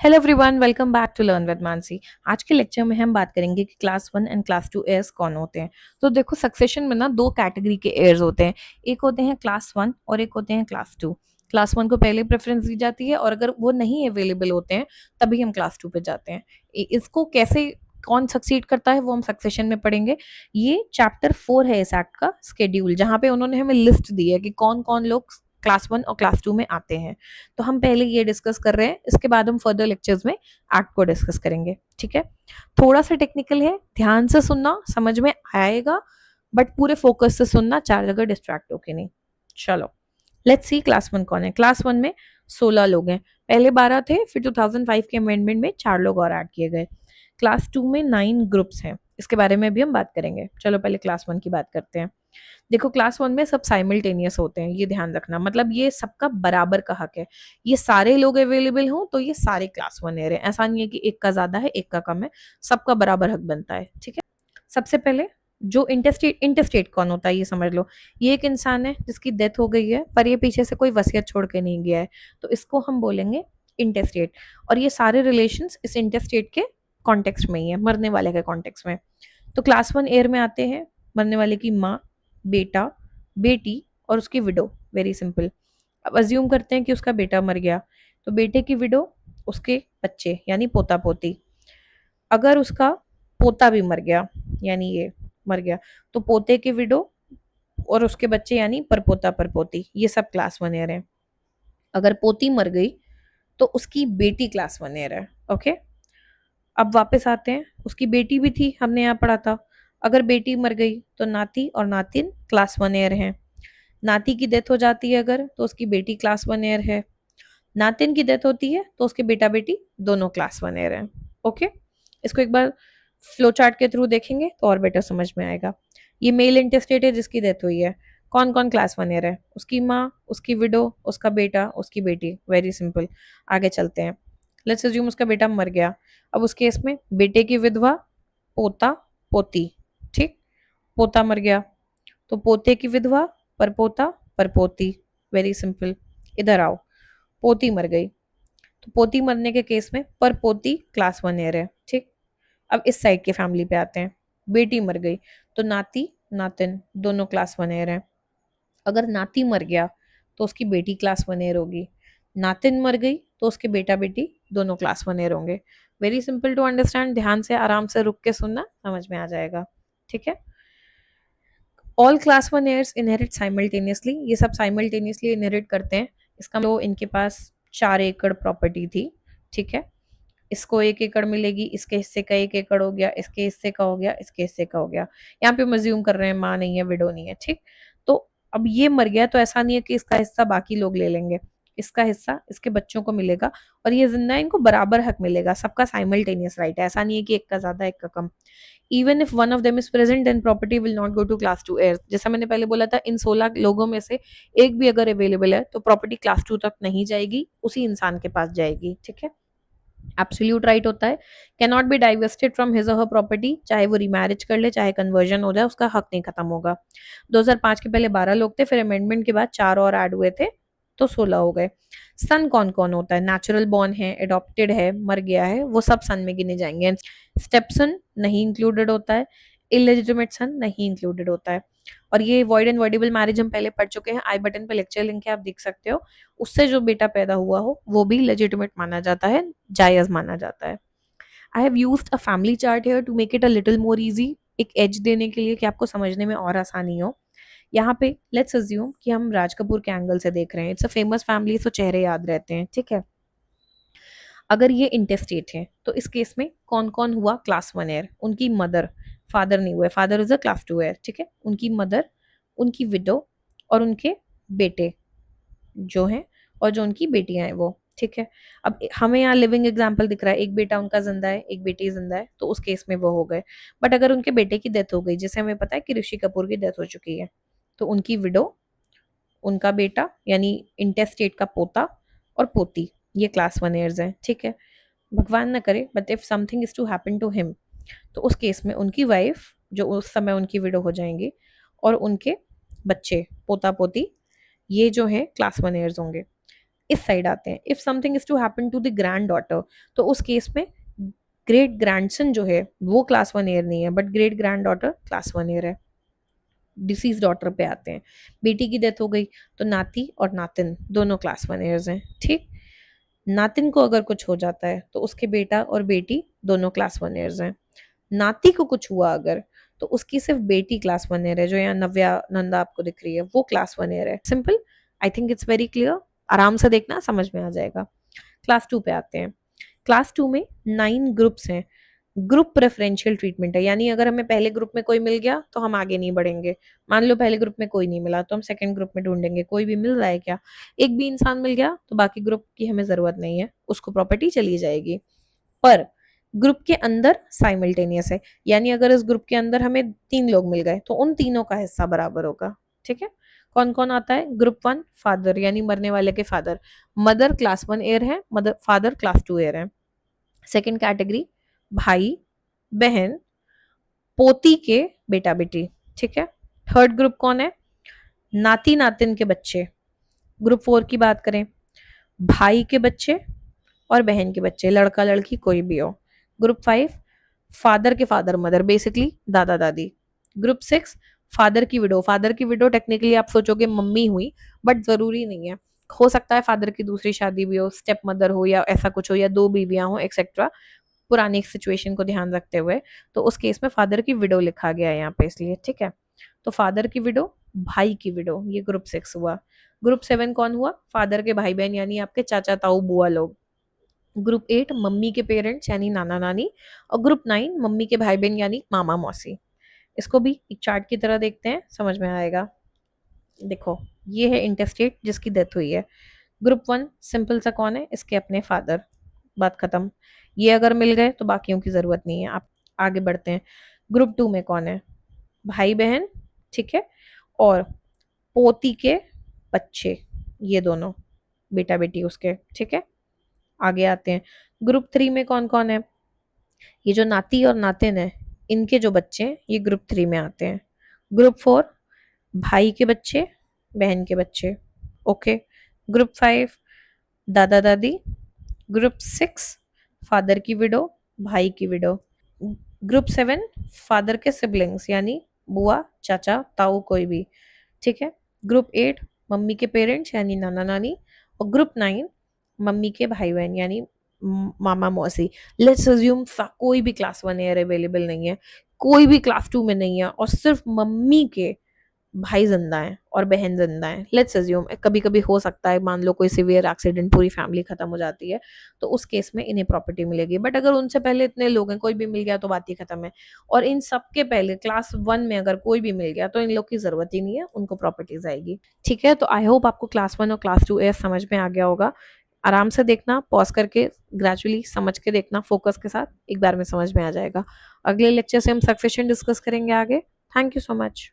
Hello everyone, welcome back to learn with Mansi. आज के lecture में हम बात करेंगे कि क्लास 1 एंड क्लास 2 एयर्स कौन होते हैं। तो देखो, सक्सेशन में ना दो कैटेगरी के एयर्स होते हैं। एक होते हैं क्लास 1 और एक होते हैं क्लास 2। क्लास 1 को पहले प्रेफरेंस दी जाती है और अगर वो नहीं अवेलेबल होते हैं तभी हम क्लास 2 पे जाते हैं। इसको कैसे कौन सक्सीड करता है वो हम सक्सेशन में पढ़ेंगे। ये चैप्टर 4 है इस एक्ट का शेड्यूल, जहाँ पे उन्होंने हमें लिस्ट दी है कि कौन कौन लोग क्लास 1 और क्लास 2 में आते हैं। तो हम पहले ये डिस्कस कर रहे हैं, इसके बाद हम फर्दर लेक्चर्स में एक्ट को डिस्कस करेंगे। ठीक है, थोड़ा सा टेक्निकल है, ध्यान से सुनना, समझ में आएगा, बट पूरे फोकस से सुनना, चार जगह डिस्ट्रैक्ट होके नहीं। चलो लेट्स सी क्लास 1 कौन है। क्लास 1 में 16 लोग हैं, पहले 12 थे, फिर 2005 के अमेंडमेंट में 4 लोग और ऐड किए गए। क्लास 2 में 9 ग्रुप्स हैं, इसके बारे में भी हम बात करेंगे। चलो पहले क्लास 1 की बात करते हैं। देखो, क्लास 1 में सब साइमल्टेनियस होते हैं, ये ध्यान रखना, मतलब ये सबका बराबर का हक है। ये सारे लोग अवेलेबल हों तो ये सारे क्लास 1 ले रहे हैं, ऐसा नहीं है कि एक का ज्यादा है एक का कम है, सबका बराबर हक बनता है। ठीक है, सबसे पहले जो इंटरस्टेट इंटरस्टेट कौन होता है ये समझ लो। ये एक इंसान है जिसकी डेथ हो गई है पर ये पीछे से कोई वसीयत छोड़ के नहीं गया है, तो इसको हम बोलेंगे इंटरस्टेट। और ये सारे रिलेशंस इस इंटरस्टेट के कॉन्टेक्स्ट में ही है, मरने वाले के कॉन्टेक्स्ट में। तो क्लास 1 एयर में आते हैं मरने वाले की माँ, बेटा, बेटी और उसकी विडो। Very simple. अब अज्यूम करते हैं कि उसका बेटा मर गया, तो बेटे की विडो, उसके बच्चे यानी पोता पोती। अगर उसका पोता भी मर गया, यानी ये मर गया, तो पोते की विडो और उसके बच्चे यानी परपोता परपोती, ये सब क्लास 1 एयर है। अगर पोती मर गई तो उसकी बेटी क्लास 1 एयर है। ओके, अब वापस आते हैं, उसकी बेटी भी थी, हमने यहाँ पढ़ा था। अगर बेटी मर गई तो नाती और नातिन क्लास 1 एयर हैं। नाती की डेथ हो जाती है अगर, तो उसकी बेटी क्लास 1 एयर है। नातिन की डेथ होती है तो उसके बेटा बेटी दोनों क्लास 1 एयर हैं। ओके, इसको एक बार फ्लो चार्ट के थ्रू देखेंगे तो और बेटर समझ में आएगा। ये मेल इंटेस्टेट है जिसकी डेथ हुई है, कौन कौन क्लास 1 एयर है? उसकी माँ, उसकी विडो, उसका बेटा, उसकी बेटी। वेरी सिंपल, आगे चलते हैं। लेट्स अज्यूम उसका बेटा मर गया। अब उस केस में बेटे की विधवा, पोता, पोती। ठीक, पोता मर गया तो पोते की विधवा, परपोता, परपोती। Very simple. इधर आओ, पोती मर गई तो पोती मरने के केस में परपोती क्लास 1 एयर है। ठीक, अब इस साइड के फैमिली पे आते हैं। बेटी मर गई तो नाती नातिन दोनों क्लास 1 एयर है। अगर नाती मर गया तो उसकी बेटी क्लास 1 एयर होगी। नातिन मर गई तो उसके बेटा बेटी दोनों क्लास 1 एयर होंगे। वेरी सिंपल टू अंडरस्टैंड, ध्यान से आराम से रुक के सुनना, समझ में आ जाएगा। ठीक है, all class 1 heirs inherit simultaneously, ये सब साइमल्टेनियसली इनहेरिट करते हैं। इसका मतलब इनके पास 4 एकड़ प्रॉपर्टी थी। ठीक है, इसको 1 एकड़ मिलेगी, इसके हिस्से का 1 एकड़ हो गया, इसके हिस्से का हो गया, इसके हिस्से का हो गया। यहाँ पे मज्यूम कर रहे हैं माँ नहीं है, विडो नहीं है। ठीक, तो अब ये मर गया तो ऐसा नहीं है कि इसका हिस्सा बाकी लोग ले लेंगे, इसका हिस्सा इसके बच्चों को मिलेगा और ये जिंदा है, इनको बराबर हक मिलेगा, सबका साइमल्टेनियस राइट है, ऐसा नहीं है कि एक का ज्यादा एक का कम। Even if one of them is present then property will not go to class 2 heir. जैसा मैंने पहले बोला था, इन 16 लोगों में से एक भी अगर अवेलेबल है तो प्रॉपर्टी क्लास 2 तक नहीं जाएगी, उसी इंसान के पास जाएगी। ठीक है, एब्सोल्यूट राइट होता है, can not be divested from his or her property, चाहे वो रिमैरिज कर ले चाहे कन्वर्जन हो जाए, उसका हक नहीं खत्म होगा। 2005 के पहले 12 लोग थे, फिर अमेंडमेंट के बाद 4 और ऐड हुए थे तो 16 हो गए। सन कौन कौन होता है? नेचुरल बॉर्न है, एडॉप्टेड है, मर गया है, वो सब सन में गिने जाएंगे। स्टेपसन नहीं इंक्लूडेड होता है, इलेजिटिमेट सन नहीं इंक्लूडेड होता है। और ये वॉइड एंड वॉइडेबल मैरिज हम पहले पढ़ चुके हैं, आई बटन पे लेक्चर लिंक है, आप देख सकते हो। उससे जो बेटा पैदा हुआ हो वो भी लेजिटिमेट माना जाता है, जायज माना जाता है। I have used a family chart here to make it a little more easy, एक एज देने के लिए कि आपको समझने में और आसानी हो। यहाँ पे लेट्स अज्यूम कि हम राज कपूर के एंगल से देख रहे हैं, इट्स अ फेमस फैमिली, तो चेहरे याद रहते हैं। ठीक है, अगर ये इंटेस्टेट है तो इस केस में कौन कौन हुआ क्लास 1 एयर? उनकी मदर, फादर नहीं हुए, father is a class 2 air. ठीक है, उनकी मदर, उनकी विडो और उनके बेटे जो हैं और जो उनकी बेटियां हैं वो। ठीक है, अब हमें यहाँ लिविंग एग्जाम्पल दिख रहा है, एक बेटा उनका जिंदा है, एक बेटी जिंदा है, तो उस केस में वो हो गए। बट अगर उनके बेटे की डेथ हो गई, जैसे हमें पता है कि ऋषि कपूर की डेथ हो चुकी है, तो उनकी विडो, उनका बेटा यानी इंटेस्टेट का पोता और पोती, ये क्लास 1 एयर्स हैं। ठीक है, भगवान ना करे but if something is to happen to him, तो उस केस में उनकी वाइफ जो उस समय उनकी विडो हो जाएंगी और उनके बच्चे, पोता पोती, ये जो है क्लास 1 एयर्स होंगे। इस साइड आते हैं। If something is to happen to the granddaughter, तो उस केस में ग्रेट ग्रैंडसन जो है वो क्लास 1 एयर नहीं है, but great grand daughter class 1 air है। डिसीज डॉटर पे आते हैं। बेटी की डेथ हो गई तो नाती और नातिन दोनों क्लास 1 एयर्स हैं। ठीक, नातिन को अगर कुछ हो जाता है तो उसके बेटा और बेटी दोनों क्लास 1 एयर्स हैं। नाती को कुछ हुआ अगर, तो उसकी सिर्फ बेटी क्लास 1 ईयर है, जो यहाँ नव्या नंदा आपको दिख रही है वो क्लास 1 ईयर है। Simple, I think it's very clear. आराम से देखना, समझ में आ जाएगा। क्लास 2 पे आते हैं। क्लास 2 में 9 ग्रुप्स हैं। ग्रुप प्रेफरेंशियल ट्रीटमेंट है, यानी अगर हमें पहले ग्रुप में कोई मिल गया तो हम आगे नहीं बढ़ेंगे। मान लो पहले ग्रुप में कोई नहीं मिला तो हम सेकंड ग्रुप में ढूंढेंगे कोई भी मिल रहा है क्या। एक भी इंसान मिल गया तो बाकी ग्रुप की हमें जरूरत नहीं है, उसको प्रॉपर्टी चली जाएगी। पर ग्रुप के अंदर साइमल्टेनियस है, यानी अगर इस ग्रुप के अंदर हमें 3 लोग मिल गए तो उन तीनों का हिस्सा बराबर होगा। ठीक है, कौन कौन आता है? ग्रुप 1 फादर, यानी मरने वाले के फादर। मदर क्लास 1 एयर है, मदर फादर क्लास 2 एयर है। सेकंड कैटेगरी भाई बहन पोती के बेटा बेटी। ठीक है। थर्ड ग्रुप कौन है? नाती नातिन के बच्चे। ग्रुप 4 की बात करें, भाई के बच्चे और बहन के बच्चे, लड़का लड़की कोई भी हो। ग्रुप 5 फादर के फादर मदर, बेसिकली दादा दादी। ग्रुप 6 फादर की विडो। फादर की विडो टेक्निकली आप सोचोगे मम्मी हुई, बट जरूरी नहीं है। हो सकता है फादर की दूसरी शादी भी हो, स्टेप मदर हो, या ऐसा कुछ हो, या 2 बीवियां हो एक्सेट्रा, पुरानी सिचुएशन को ध्यान रखते हुए। तो उस केस में फादर की विडो लिखा गया है यहाँ पे, इसलिए। ठीक है, तो फादर की विडो, भाई की विडो, ये ग्रुप 6 हुआ। ग्रुप 7 कौन हुआ? फादर के भाई बहन, यानी आपके चाचा ताऊ बुआ लोग। ग्रुप 8 मम्मी के पेरेंट्स यानी नाना नानी। और ग्रुप 9 मम्मी के भाई बहन यानी मामा मौसी। इसको भी एक चार्ट की तरह देखते हैं, समझ में आएगा। देखो, ये है इंटेस्टेट जिसकी डेथ हुई है। ग्रुप 1 सिंपल सा कौन है? इसके अपने फादर, बात खत्म। ये अगर मिल गए तो बाकियों की जरूरत नहीं है। आप आगे बढ़ते हैं। ग्रुप 2 में कौन है? भाई बहन, ठीक है, और पोती के बच्चे, ये दोनों बेटा बेटी उसके। ठीक है, आगे आते हैं। ग्रुप 3 में कौन कौन है? ये जो नाती और नातिन है, इनके जो बच्चे हैं ये ग्रुप 3 में आते हैं। ग्रुप 4 भाई के बच्चे बहन के बच्चे। ओके। ग्रुप 5 दादा दादी। ग्रुप 6 फादर की विडो, भाई की विडो। ग्रुप 7 फादर के सिबलिंग्स, यानी बुआ चाचा ताऊ कोई भी। ठीक है। ग्रुप 8 मम्मी के पेरेंट्स यानी नाना नानी। और ग्रुप 9 मम्मी के भाई बहन यानी मामा मौसी। लेट्स अज्यूम कोई भी क्लास 1 एयर अवेलेबल नहीं है, कोई भी क्लास 2 में नहीं है, और सिर्फ मम्मी के भाई जिंदा है और बहन जिंदा है। लेट्स अज्यूम, कभी कभी हो सकता है, मान लो कोई सिवियर एक्सीडेंट, पूरी फैमिली खत्म हो जाती है, तो उस केस में इन्हें प्रॉपर्टी मिलेगी। बट अगर उनसे पहले इतने लोग हैं, कोई भी मिल गया तो बात ही खत्म है। और इन सबके पहले क्लास 1 में अगर कोई भी मिल गया तो इन लोग की जरूरत ही नहीं है, उनको प्रॉपर्टीज आएगी। ठीक है, तो आई होप आपको क्लास 1 और क्लास 2 ए समझ में आ गया होगा। आराम से देखना, पॉज करके ग्रेजुअली समझ के देखना, फोकस के साथ, एक बार में समझ में आ जाएगा। अगले लेक्चर से हम सक्सेशन डिस्कस करेंगे आगे। Thank you so much.